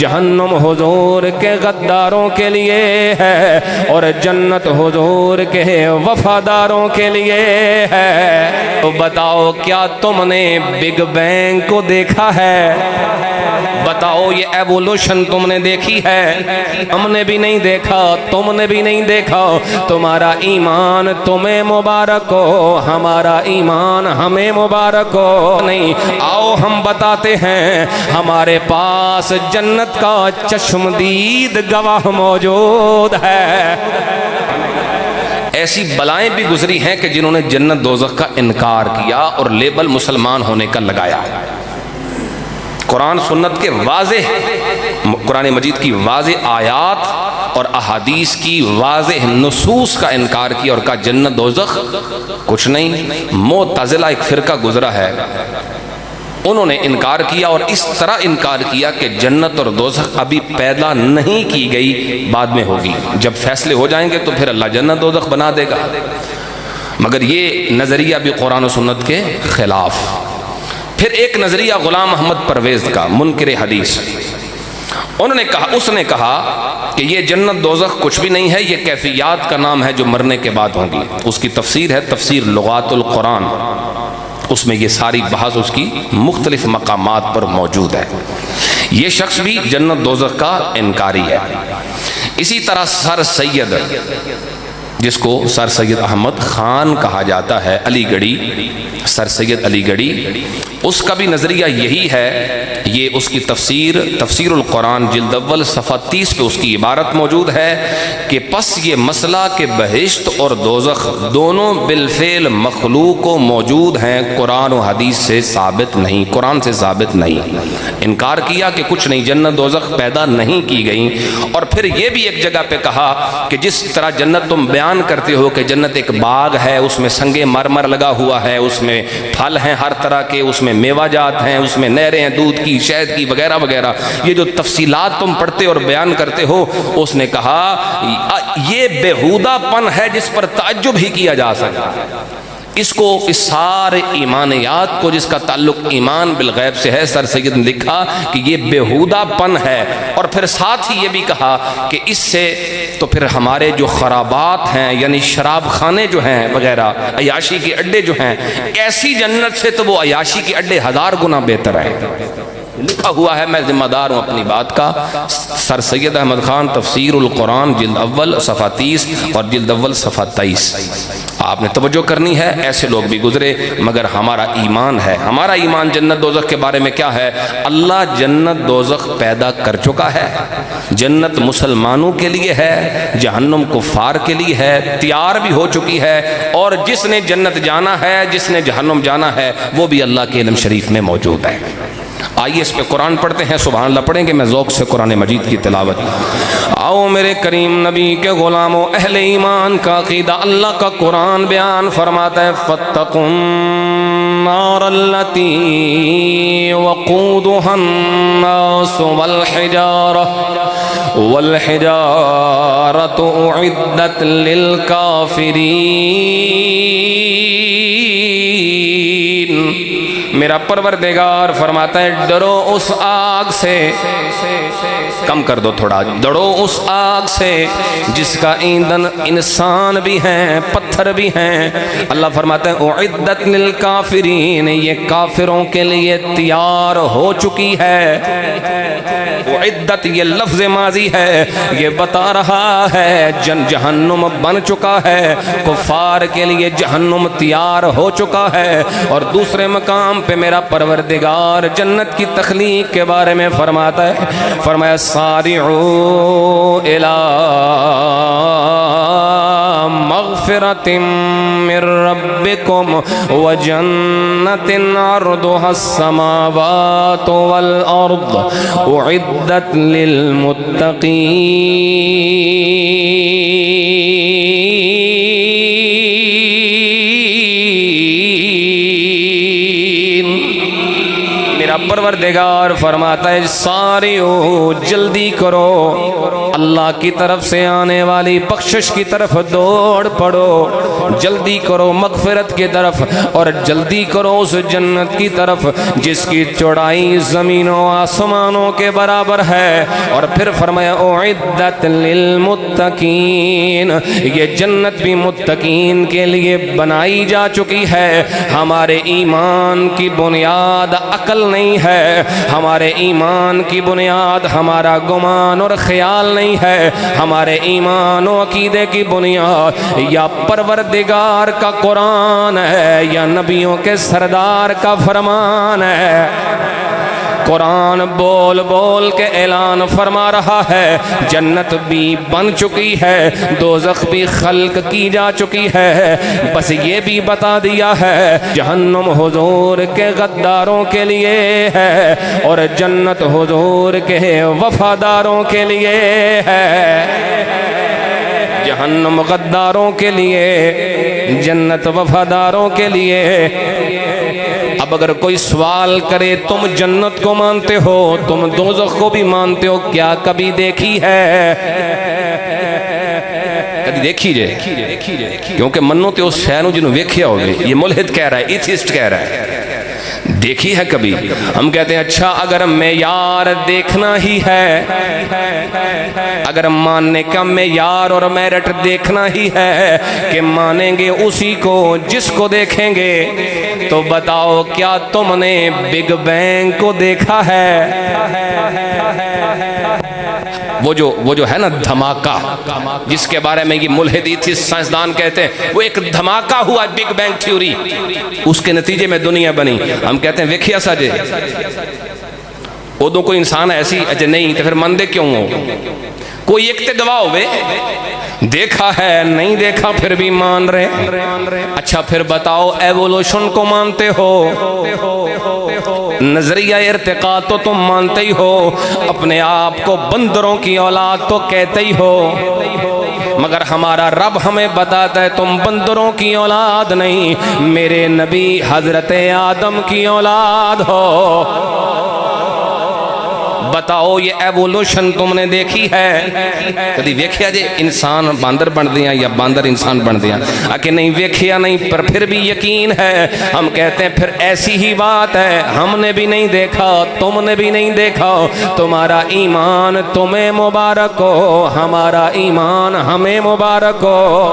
جہنم حضور کے غداروں کے لیے ہے اور جنت حضور کے وفاداروں کے لیے ہے۔ تو بتاؤ کیا تم نے بگ بینگ کو دیکھا ہے؟ بتاؤ یہ ایوولوشن تم نے دیکھی ہے؟ ہم نے بھی نہیں دیکھا، تم نے بھی نہیں دیکھا۔ تمہارا ایمان تمہیں مبارک ہو، ہمارا ایمان ہمیں مبارک ہو نہیں۔ آؤ ہم بتاتے ہیں، ہمارے پاس جنت کا چشمدید گواہ موجود ہے۔ ایسی بلائیں بھی گزری ہیں کہ جنہوں نے جنت دوزخ کا انکار کیا اور لیبل مسلمان ہونے کا لگایا۔ قرآن سنت کے واضح، قرآن مجید کی واضح آیات اور احادیث کی واضح نصوص کا انکار کیا اور کہا جنت دوزخ کچھ نہیں۔ معتزلہ ایک فرقہ گزرا ہے، انہوں نے انکار کیا اور اس طرح انکار کیا کہ جنت اور دوزخ ابھی پیدا نہیں کی گئی، بعد میں ہوگی، جب فیصلے ہو جائیں گے تو پھر اللہ جنت دوزخ بنا دے گا۔ مگر یہ نظریہ بھی قرآن و سنت کے خلاف۔ پھر ایک نظریہ غلام محمد پرویز کا، منکر حدیث، اس نے کہا کہ یہ جنت دوزخ کچھ بھی نہیں ہے، یہ کیفیات کا نام ہے جو مرنے کے بعد ہوں گی۔ اس کی تفسیر ہے تفسیر لغات القرآن، اس میں یہ ساری بحث اس کی مختلف مقامات پر موجود ہے۔ یہ شخص بھی جنت دوزخ کا انکاری ہے۔ اسی طرح سر سید، جس کو سر سید احمد خان کہا جاتا ہے، علی گڑھی، سر سید علی گڑھی، اس کا بھی نظریہ یہی ہے۔ یہ اس کی تفسیر القرآن جلد اول صفحہ 30 پہ اس کی عبارت موجود ہے کہ پس یہ مسئلہ کہ بہشت اور دوزخ دونوں بالفعل مخلوق و موجود ہیں، قرآن و حدیث سے ثابت نہیں، قرآن سے ثابت نہیں۔ انکار کیا کہ کچھ نہیں، جنت دوزخ پیدا نہیں کی گئی۔ اور پھر یہ بھی ایک جگہ پہ کہا کہ جس طرح جنت تم بیان کرتے ہو کہ جنت ایک باغ ہے، اس میں سنگ مرمر لگا ہوا ہے، اس میں پھل ہیں ہر طرح کے، اس میں میوہ جات ہیں، اس میں نہریں ہیں دودھ کی، شہد کی، وغیرہ وغیرہ، یہ جو تفصیلات تم پڑھتے اور بیان کرتے ہو، اس نے کہا یہ بیہودہ پن ہے جس پر تعجب ہی کیا جا سکتا۔ اس کو، اس سارے ایمانیات کو جس کا تعلق ایمان بالغیب سے ہے، سر سید نے لکھا کہ یہ بیہودہ پن ہے۔ اور پھر ساتھ ہی یہ بھی کہا کہ اس سے تو پھر ہمارے جو خرابات ہیں، یعنی شراب خانے جو ہیں وغیرہ، عیاشی کے اڈے جو ہیں، ایسی جنت سے تو وہ عیاشی کے اڈے 1000 گنا بہتر ہیں۔ لکھا ہوا ہے، میں ذمہ دار ہوں اپنی بات کا، سر سید احمد خان تفسیر القرآن جلد اول صفحہ 30 اور جلد اول صفحہ 23۔ آپ نے توجہ کرنی ہے، ایسے لوگ بھی گزرے، مگر ہمارا ایمان ہے، ہمارا ایمان جنت دوزخ کے بارے میں کیا ہے؟ اللہ جنت دوزخ پیدا کر چکا ہے، جنت مسلمانوں کے لیے ہے، جہنم کفار کے لیے ہے، تیار بھی ہو چکی ہے، اور جس نے جنت جانا ہے، جس نے جہنم جانا ہے، وہ بھی اللہ کے علم شریف میں موجود ہے۔ آئیے اس پہ قرآن پڑھتے ہیں، سبحان اللہ پڑھیں گے، میں ذوق سے قرآن مجید کی تلاوت۔ آؤ میرے کریم نبی کے غلاموں، اہل ایمان کا عقیدہ، اللہ کا قرآن بیان فرماتا ہے فاتقوا النار التي وقودها الناس والحجارة أعدت للكافرين۔ میرا پروردگار فرماتا ہے ڈرو اس آگ سے، کم کر دو تھوڑا، ڈرو اس آگ سے جس کا ایندھن انسان بھی ہیں، پتھر بھی ہیں۔ اللہ فرماتا ہے اعدت للکافرین، یہ کافروں کے لیے تیار ہو چکی ہے۔ اعدت یہ لفظ ماضی ہے، یہ بتا رہا ہے جہنم بن چکا ہے، کفار کے لیے جہنم تیار ہو چکا ہے۔ اور دوسرے مقام پہ میرا پروردگار جنت کی تخلیق کے بارے میں فرماتا ہے، فرمایا سارعوا الی مغفرۃ من ربکم وجنۃ عرضها السماوات والارض اعدت للمتقین۔ میرا پروردگار فرماتا ہے ساریو جلدی کرو، اللہ کی طرف سے آنے والی بخشش کی طرف دوڑ پڑو، جلدی کرو مغفرت کی طرف، اور جلدی کرو اس جنت کی طرف جس کی چوڑائی زمینوں آسمانوں کے برابر ہے۔ اور پھر فرمایا اعدت للمتقین، یہ جنت بھی متقین کے لیے بنائی جا چکی ہے۔ ہمارے ایمان کی بنیاد عقل نہیں ہے، ہمارے ایمان کی بنیاد ہمارا گمان اور خیال نہیں ہے، ہمارے ایمان و عقیدے کی بنیاد یا پروردگار کا قرآن ہے یا نبیوں کے سردار کا فرمان ہے۔ قرآن بول بول کے اعلان فرما رہا ہے جنت بھی بن چکی ہے، دوزخ بھی خلق کی جا چکی ہے، بس یہ بھی بتا دیا ہے جہنم حضور کے غداروں کے لیے ہے اور جنت حضور کے وفاداروں کے لیے ہے۔ جہنم غداروں کے لیے، جنت وفاداروں کے لیے۔ اب اگر کوئی سوال کرے تم جنت کو مانتے ہو، تم دوزخ کو بھی مانتے ہو، کیا کبھی دیکھی ہے؟ کبھی دیکھی جے؟ کیونکہ منو تے اس شے نوں جنوں ویکھیا ہوگی، یہ ملحد کہہ رہا ہے، ایتھیسٹ کہہ رہا ہے، دیکھی ہے کبھی؟ ہم کہتے ہیں اچھا اگر معیار دیکھنا ہی ہے، اگر ماننے کا معیار اور میرٹ دیکھنا ہی ہے کہ مانیں گے اسی کو جس کو دیکھیں گے، تو بتاؤ کیا تم نے بگ بینگ کو دیکھا ہے؟ وہ جو ہے نا دھماکہ، جس کے بارے میں یہ ملحدی تھی سائنسدان کہتے ہیں وہ ایک دھماکہ ہوا بگ بینگ تھیوری، اس کے نتیجے میں دنیا بنی۔ ہم کہتے ہیں ویکھیا ساجے ادو کوئی انسان ایسی اجے نہیں تو پھر مندے کیوں ہو؟ کوئی ایک تے گواہ ہوئے دیکھا ہے، نہیں دیکھا پھر بھی مان رہے۔ اچھا پھر بتاؤ ایوولوشن کو مانتے ہو، نظریہ ارتقاء تو تم مانتے ہی ہو، اپنے آپ کو بندروں کی اولاد تو کہتے ہی ہو، مگر ہمارا رب ہمیں بتاتا ہے تم بندروں کی اولاد نہیں، میرے نبی حضرت آدم کی اولاد ہو۔ بتاؤ یہ ایوولوشن تم نے دیکھی ہے؟ کدی ویکھیا جے انسان باندر بن دیاں یا باندر انسان بن دیاں؟ کہ نہیں ویکھیا نہیں، پر پھر بھی یقین ہے۔ ہم کہتے ہیں پھر ایسی ہی بات ہے، ہم نے بھی نہیں دیکھا، تم نے بھی نہیں دیکھا، تمہارا ایمان تمہیں مبارک ہو، ہمارا ایمان ہمیں مبارک ہو۔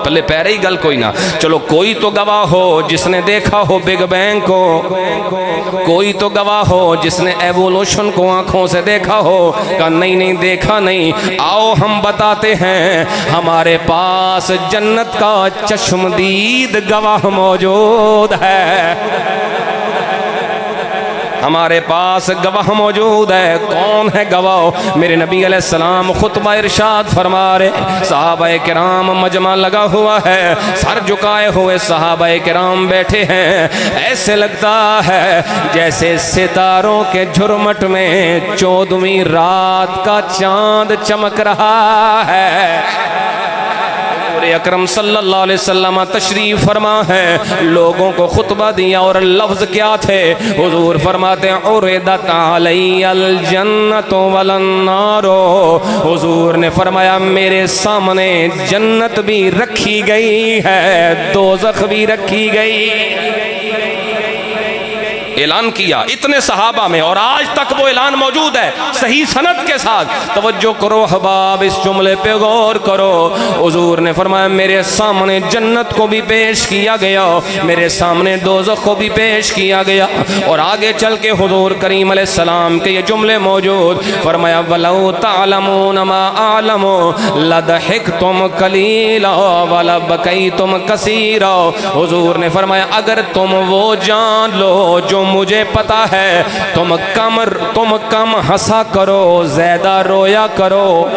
پلے پیرے ہی گل کوئی نہ، چلو کوئی تو گواہ ہو جس نے دیکھا ہو بگ بینگ کو، کوئی تو گواہ ہو جس نے ایوولوشن کو آنکھوں سے دیکھا ہو، کہا نہیں دیکھا نہیں۔ آؤ ہم بتاتے ہیں، ہمارے پاس جنت کا چشمدید گواہ موجود ہے، ہمارے پاس گواہ موجود ہے۔ کون ہے گواہ؟ میرے نبی علیہ السلام خطبہ ارشاد فرما رہے، صحابہ کرام مجمع لگا ہوا ہے، سر جھکائے ہوئے صحابہ کرام بیٹھے ہیں، ایسے لگتا ہے جیسے ستاروں کے جھرمٹ میں 14ویں رات کا چاند چمک رہا ہے۔ اکرم صلی اللہ علیہ وسلم تشریف فرما ہے، لوگوں کو خطبہ دیا اور لفظ کیا تھے؟ حضور فرماتے ہیں عرضت علی الجنت والنار، حضور نے فرمایا میرے سامنے جنت بھی رکھی گئی ہے، دوزخ بھی رکھی گئی۔ اعلان کیا اتنے صحابہ میں، اور آج تک وہ اعلان موجود ہے صحیح سند کے ساتھ۔ توجہ کرو حباب، اس جملے پہ غور کرو۔ حضور نے فرمایا میرے سامنے جنت کو بھی پیش کیا گیا، میرے سامنے دوزخ کو بھی پیش کیا گیا، اور آگے چل کے حضور کریم علیہ السلام کے یہ جملے موجود، فرمایا وَلَوْ تَعْلَمُونَ مَا أَعْلَمُ لَضَحِكْتُمْ قَلِيلًا وَلَبَكَيْتُمْ كَثِيرًا۔ حضور نے فرمایا اگر تم وہ جان لو جو مجھے پتا ہے، تم کم ہنسا کرو، زیادہ رویا کرو۔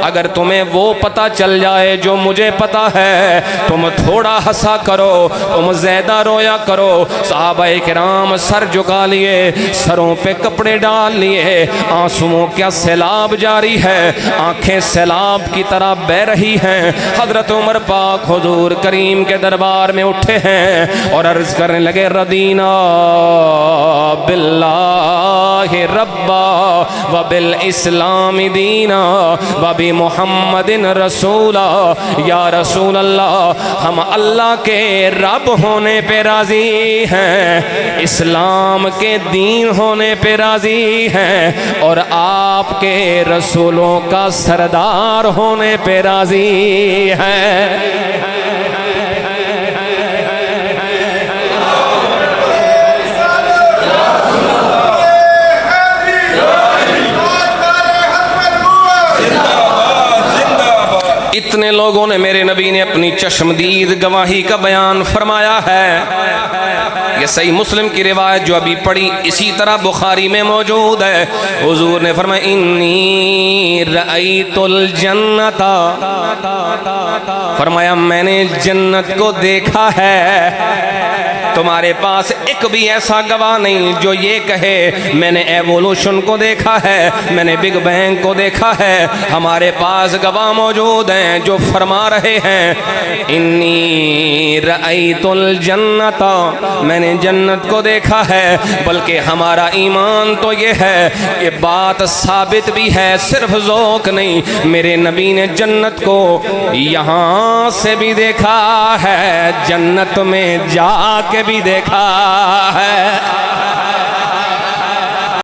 اگر تمہیں وہ پتہ چل جائے جو مجھے پتہ ہے تم تھوڑا ہنسا کرو، تم زیادہ رویا کرو۔ صحابہ کرام سر جھکا لیے، سروں پہ کپڑے ڈال لیے، آنسوؤں کا سیلاب جاری ہے، آنکھیں سیلاب کی طرح بہہ رہی ہیں۔ حضرت عمر پاک حضور کریم کے دربار میں اٹھے ہیں اور عرض کرنے لگے ردینا باللہ ربا وبالاسلام دینا وبمحمد رسولا۔ یا رسول اللہ، ہم اللہ کے رب ہونے پہ راضی ہیں، اسلام کے دین ہونے پہ راضی ہیں، اور آپ کے رسولوں کا سردار ہونے پہ راضی ہیں۔ اتنے لوگوں نے میرے نبی نے اپنی چشمدید گواہی کا بیان فرمایا ہے۔ یہ صحیح مسلم کی روایت جو ابھی پڑھی اسی طرح بخاری میں موجود ہے۔ حضور نے فرمایا انی رأیت الجنت، فرمایا میں نے جنت کو دیکھا ہے۔ تمہارے پاس ایک بھی ایسا گواہ نہیں جو یہ کہے میں نے ایوولوشن کو دیکھا ہے، میں نے بگ بینگ کو دیکھا ہے۔ ہمارے پاس گواہ موجود ہیں جو فرما رہے ہیں انی رأیت الجنت، میں نے جنت کو دیکھا ہے۔ بلکہ ہمارا ایمان تو یہ ہے کہ بات ثابت بھی ہے، صرف ذوق نہیں، میرے نبی نے جنت کو یہاں سے بھی دیکھا ہے، جنت میں جا کے بھی دیکھا ہے۔